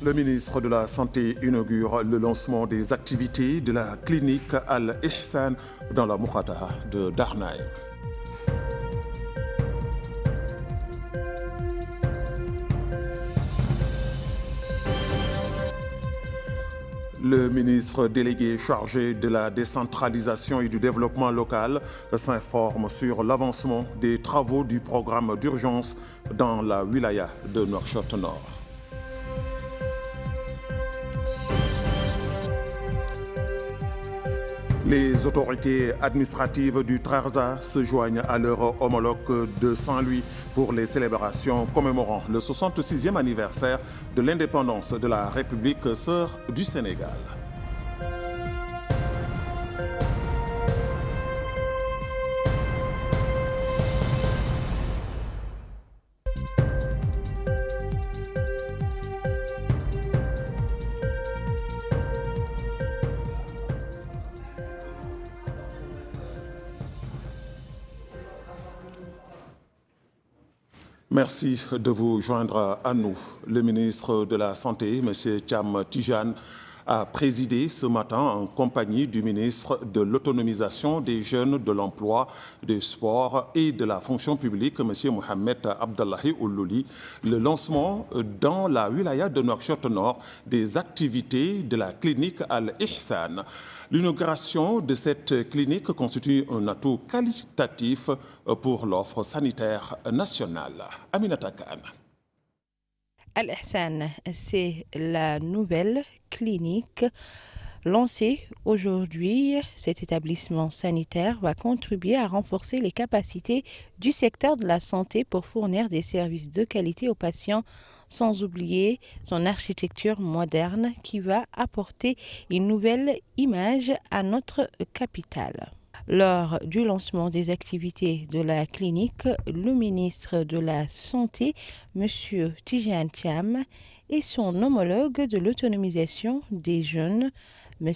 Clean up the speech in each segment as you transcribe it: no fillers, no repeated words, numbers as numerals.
Le ministre de la Santé inaugure le lancement des activités de la clinique Al-Ihsan dans la Moukata de Darnaï. Le ministre délégué chargé de la décentralisation et du développement local s'informe sur l'avancement des travaux du programme d'urgence dans la wilaya de Nouakchott-Nord. Les autorités administratives du Trarza se joignent à leur homologue de Saint-Louis pour les célébrations commémorant le 66e anniversaire de l'indépendance de la République sœur du Sénégal. Merci de vous joindre à nous. Le ministre de la Santé, M. Thiam Tijane, a présidé ce matin en compagnie du ministre de l'Autonomisation des jeunes, de l'Emploi, des Sports et de la Fonction publique, M. Mohamed Abdallahi Oulouli, le lancement dans la wilaya de Nouakchott-Nord des activités de la clinique Al-Ihsan. L'inauguration de cette clinique constitue un atout qualitatif pour l'offre sanitaire nationale. Aminata Khan. Al-Ihsan, c'est la nouvelle clinique lancée aujourd'hui. Cet établissement sanitaire va contribuer à renforcer les capacités du secteur de la santé pour fournir des services de qualité aux patients, sans oublier son architecture moderne qui va apporter une nouvelle image à notre capitale. Lors du lancement des activités de la clinique, le ministre de la Santé, M. Tijane Thiam, et son homologue de l'autonomisation des jeunes, M.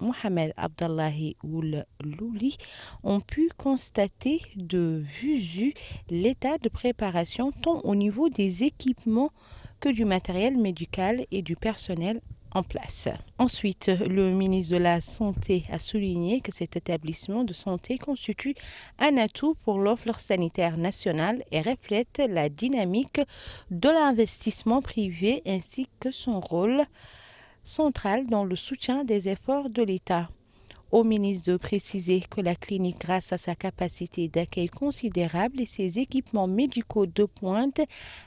Mohamed Abdallahi Oulouli, ont pu constater de visu l'état de préparation tant au niveau des équipements que du matériel médical et du personnel en place. Ensuite, le ministre de la Santé a souligné que cet établissement de santé constitue un atout pour l'offre sanitaire nationale et reflète la dynamique de l'investissement privé ainsi que son rôle central dans le soutien des efforts de l'État. Au ministre de préciser que la clinique, grâce à sa capacité d'accueil considérable et ses équipements médicaux de pointe,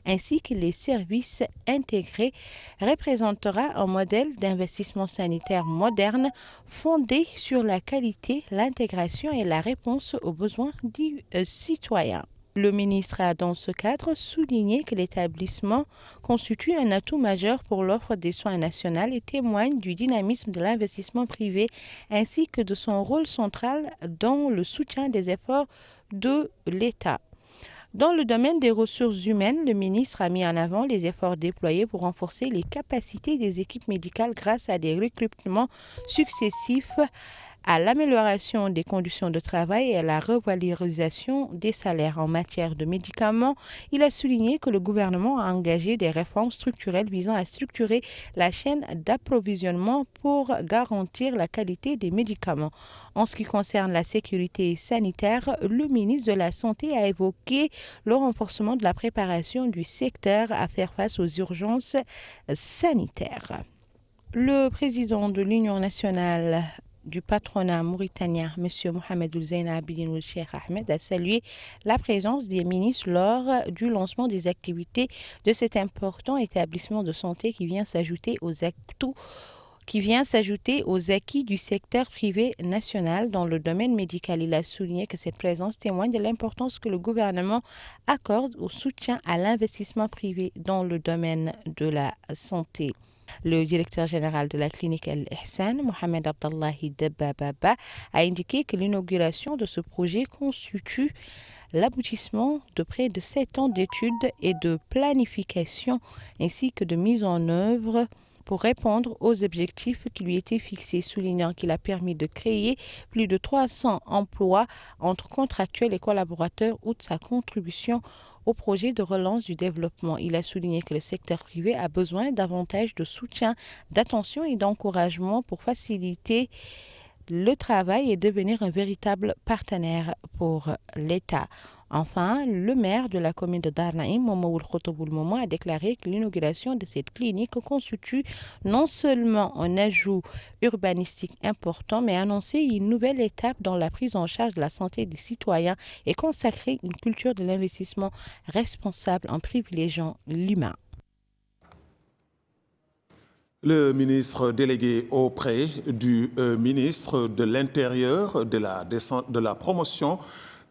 ainsi que les services intégrés, représentera un modèle d'investissement sanitaire moderne fondé sur la qualité, l'intégration et la réponse aux besoins du citoyen. Le ministre a dans ce cadre souligné que l'établissement constitue un atout majeur pour l'offre des soins nationale et témoigne du dynamisme de l'investissement privé ainsi que de son rôle central dans le soutien des efforts de l'État. Dans le domaine des ressources humaines, le ministre a mis en avant les efforts déployés pour renforcer les capacités des équipes médicales grâce à des recrutements successifs, à l'amélioration des conditions de travail et à la revalorisation des salaires. En matière de médicaments, il a souligné que le gouvernement a engagé des réformes structurelles visant à structurer la chaîne d'approvisionnement pour garantir la qualité des médicaments. En ce qui concerne la sécurité sanitaire, le ministre de la Santé a évoqué le renforcement de la préparation du secteur à faire face aux urgences sanitaires. Le président de l'Union nationale du patronat mauritanien, M. Mohamed Ould Abidine Ould Cheikh Ahmed, a salué la présence des ministres lors du lancement des activités de cet important établissement de santé qui vient s'ajouter aux acquis du secteur privé national dans le domaine médical. Il a souligné que cette présence témoigne de l'importance que le gouvernement accorde au soutien à l'investissement privé dans le domaine de la santé. Le directeur général de la clinique Al-Ihsan, Mohamed Abdallahi Baba, a indiqué que l'inauguration de ce projet constitue l'aboutissement de près de 7 ans d'études et de planification ainsi que de mise en œuvre pour répondre aux objectifs qui lui étaient fixés, soulignant qu'il a permis de créer plus de 300 emplois entre contractuels et collaborateurs, outre sa contribution au projet de relance du développement. Il a souligné que le secteur privé a besoin davantage de soutien, d'attention et d'encouragement pour faciliter le travail et devenir un véritable partenaire pour l'État. Enfin, le maire de la commune de Dar Naim, Momoul Khotoboul Momo, a déclaré que l'inauguration de cette clinique constitue non seulement un ajout urbanistique important, mais annoncer une nouvelle étape dans la prise en charge de la santé des citoyens et consacrer une culture de l'investissement responsable en privilégiant l'humain. Le ministre délégué auprès du ministre de l'Intérieur, de la promotion,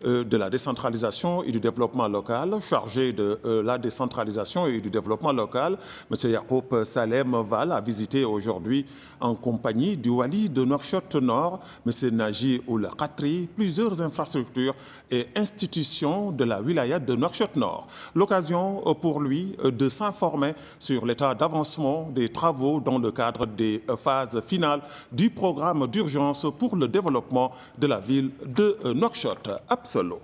de la décentralisation et du développement local, chargé de la décentralisation et du développement local, M. Yacoub Salem Val, a visité aujourd'hui en compagnie du Wali de Nouakchott-Nord, M. Naji Oul Khatri, plusieurs infrastructures et institutions de la wilaya de Nouakchott-Nord. L'occasion pour lui de s'informer sur l'état d'avancement des travaux dans le cadre des phases finales du programme d'urgence pour le développement de la ville de Nouakchott. Absolo.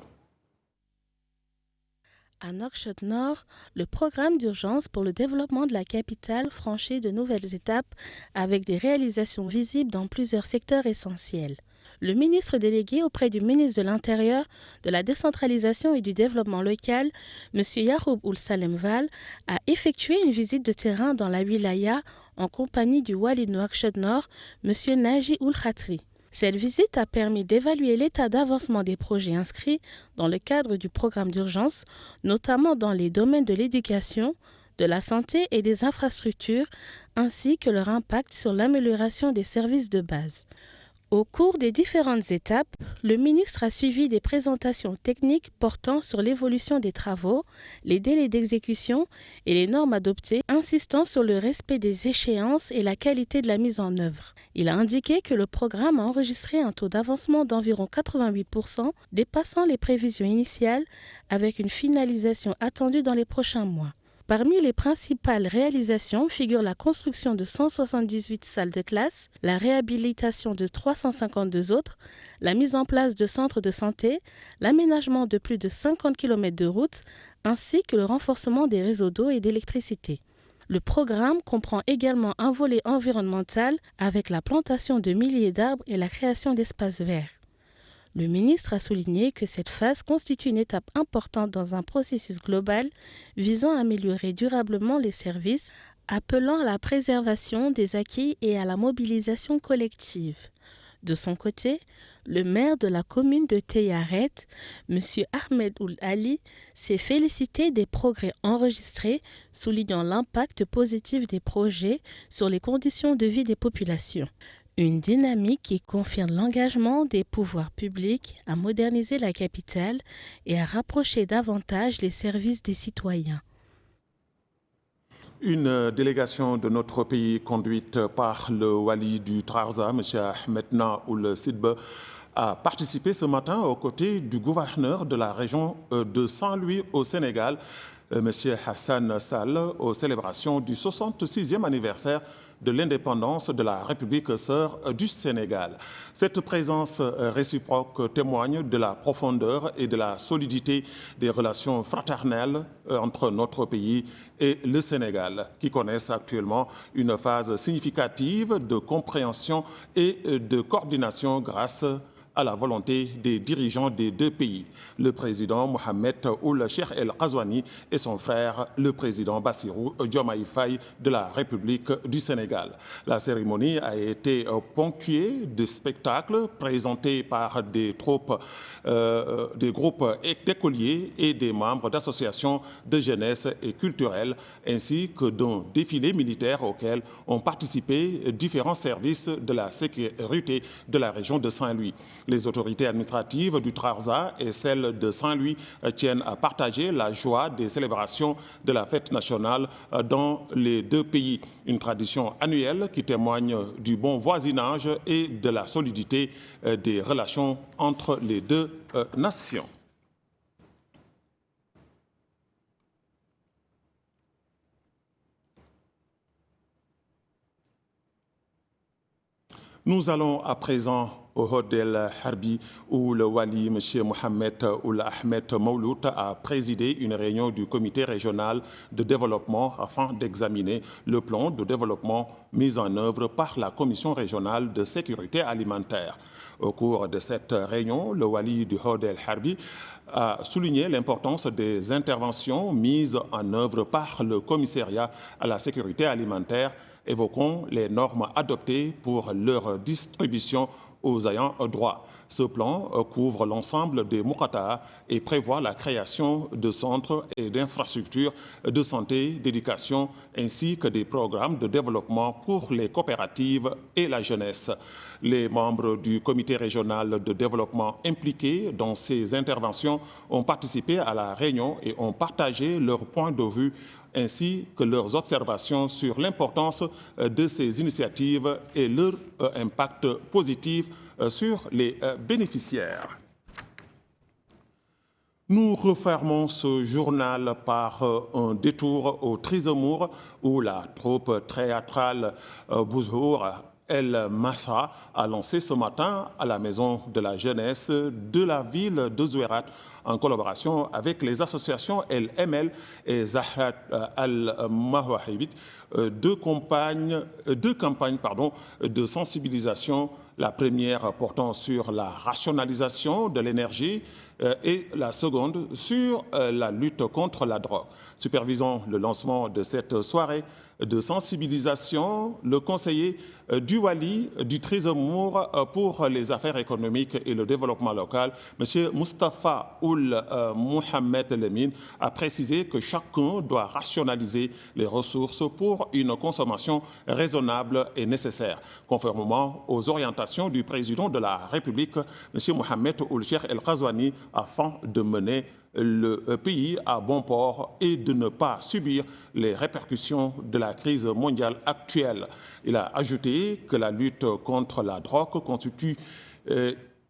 À Nouakchott-Nord, le programme d'urgence pour le développement de la capitale franchit de nouvelles étapes avec des réalisations visibles dans plusieurs secteurs essentiels. Le ministre délégué auprès du ministre de l'Intérieur, de la décentralisation et du développement local, M. Yacoub Ould Salem Val, a effectué une visite de terrain dans la wilaya en compagnie du Wali de Nouakchott-Nord, M. Naji Oul Khatri. Cette visite a permis d'évaluer l'état d'avancement des projets inscrits dans le cadre du programme d'urgence, notamment dans les domaines de l'éducation, de la santé et des infrastructures, ainsi que leur impact sur l'amélioration des services de base. Au cours des différentes étapes, le ministre a suivi des présentations techniques portant sur l'évolution des travaux, les délais d'exécution et les normes adoptées, insistant sur le respect des échéances et la qualité de la mise en œuvre. Il a indiqué que le programme a enregistré un taux d'avancement d'environ 88%, dépassant les prévisions initiales, avec une finalisation attendue dans les prochains mois. Parmi les principales réalisations figurent la construction de 178 salles de classe, la réhabilitation de 352 autres, la mise en place de centres de santé, l'aménagement de plus de 50 km de routes, ainsi que le renforcement des réseaux d'eau et d'électricité. Le programme comprend également un volet environnemental avec la plantation de milliers d'arbres et la création d'espaces verts. Le ministre a souligné que cette phase constitue une étape importante dans un processus global visant à améliorer durablement les services, appelant à la préservation des acquis et à la mobilisation collective. De son côté, le maire de la commune de Teyaret, M. Ahmed Ould Ali, s'est félicité des progrès enregistrés, soulignant l'impact positif des projets sur les conditions de vie des populations. Une dynamique qui confirme l'engagement des pouvoirs publics à moderniser la capitale et à rapprocher davantage les services des citoyens. Une délégation de notre pays conduite par le Wali du Trarza, M. Ahmed Ould Sidbe, a participé ce matin aux côtés du gouverneur de la région de Saint-Louis au Sénégal, M. Hassan Sall, aux célébrations du 66e anniversaire de l'indépendance de la République sœur du Sénégal. Cette présence réciproque témoigne de la profondeur et de la solidité des relations fraternelles entre notre pays et le Sénégal, qui connaissent actuellement une phase significative de compréhension et de coordination grâce à la volonté des dirigeants des deux pays, le président Mohamed Ould Cheikh El Ghazouani et son frère, le président Bassirou Diomaye Faye de la République du Sénégal. La cérémonie a été ponctuée de spectacles présentés par des groupes d'écoliers et des membres d'associations de jeunesse et culturelles, ainsi que d'un défilé militaire auquel ont participé différents services de la sécurité de la région de Saint-Louis. Les autorités administratives du Trarza et celles de Saint-Louis tiennent à partager la joie des célébrations de la fête nationale dans les deux pays. Une tradition annuelle qui témoigne du bon voisinage et de la solidité des relations entre les deux nations. Nous allons à présent au Hod El Harbi où le Wali M. Mohamed Ould Ahmed Mouloud a présidé une réunion du comité régional de développement afin d'examiner le plan de développement mis en œuvre par la Commission régionale de sécurité alimentaire. Au cours de cette réunion, le Wali du Hod El Harbi a souligné l'importance des interventions mises en œuvre par le commissariat à la sécurité alimentaire, évoquant les normes adoptées pour leur distribution aux ayants droit. Ce plan couvre l'ensemble des Moukata et prévoit la création de centres et d'infrastructures de santé, d'éducation, ainsi que des programmes de développement pour les coopératives et la jeunesse. Les membres du comité régional de développement impliqués dans ces interventions ont participé à la réunion et ont partagé leurs points de vue ainsi que leurs observations sur l'importance de ces initiatives et leur impact positif sur les bénéficiaires. Nous refermons ce journal par un détour au Trisemour où la troupe théâtrale Bouzhour El Massa a lancé ce matin à la Maison de la Jeunesse de la ville de Zouérat en collaboration avec les associations El ML et Zahrat Al-Mawahibit deux campagnes de sensibilisation, la première portant sur la rationalisation de l'énergie et la seconde sur la lutte contre la drogue. Supervisant le lancement de cette soirée de sensibilisation, le conseiller du Wali du Trisemour pour les affaires économiques et le développement local, M. Moustapha Ould Mohamed Lemine, a précisé que chacun doit rationaliser les ressources pour une consommation raisonnable et nécessaire, conformément aux orientations du président de la République, M. Mohamed Ould Cheikh El Ghazouani, afin de mener le pays à bon port et de ne pas subir les répercussions de la crise mondiale actuelle. Il a ajouté que la lutte contre la drogue constitue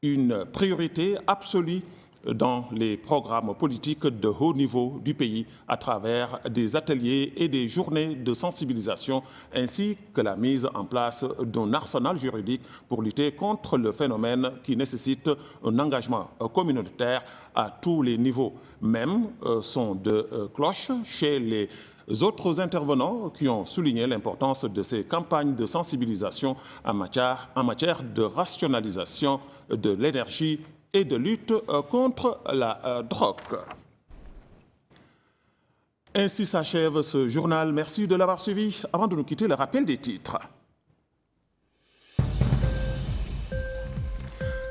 une priorité absolue dans les programmes politiques de haut niveau du pays à travers des ateliers et des journées de sensibilisation ainsi que la mise en place d'un arsenal juridique pour lutter contre le phénomène qui nécessite un engagement communautaire à tous les niveaux. Même son de cloche chez les autres intervenants qui ont souligné l'importance de ces campagnes de sensibilisation en matière de rationalisation de l'énergie et de lutte contre la drogue. Ainsi s'achève ce journal. Merci de l'avoir suivi. Avant de nous quitter, le rappel des titres.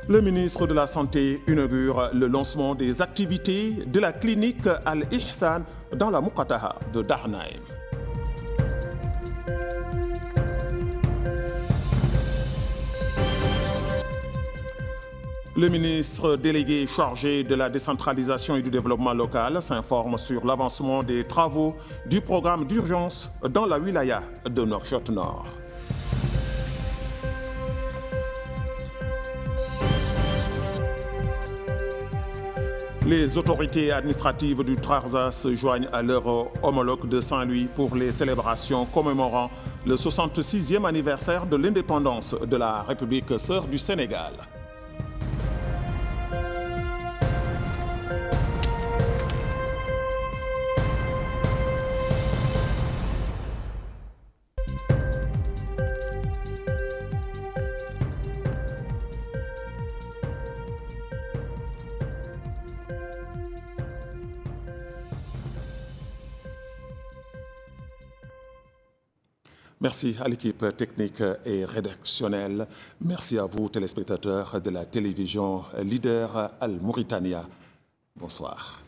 Le ministre de la Santé inaugure le lancement des activités de la clinique Al-Ihsan dans la Moukataha de Darnaïm. Le ministre délégué chargé de la décentralisation et du développement local s'informe sur l'avancement des travaux du programme d'urgence dans la wilaya de Nouakchott-Nord. Les autorités administratives du Trarza se joignent à leur homologue de Saint-Louis pour les célébrations commémorant le 66e anniversaire de l'indépendance de la République sœur du Sénégal. Merci à l'équipe technique et rédactionnelle. Merci à vous, téléspectateurs de la télévision leader Al Mauritania. Bonsoir.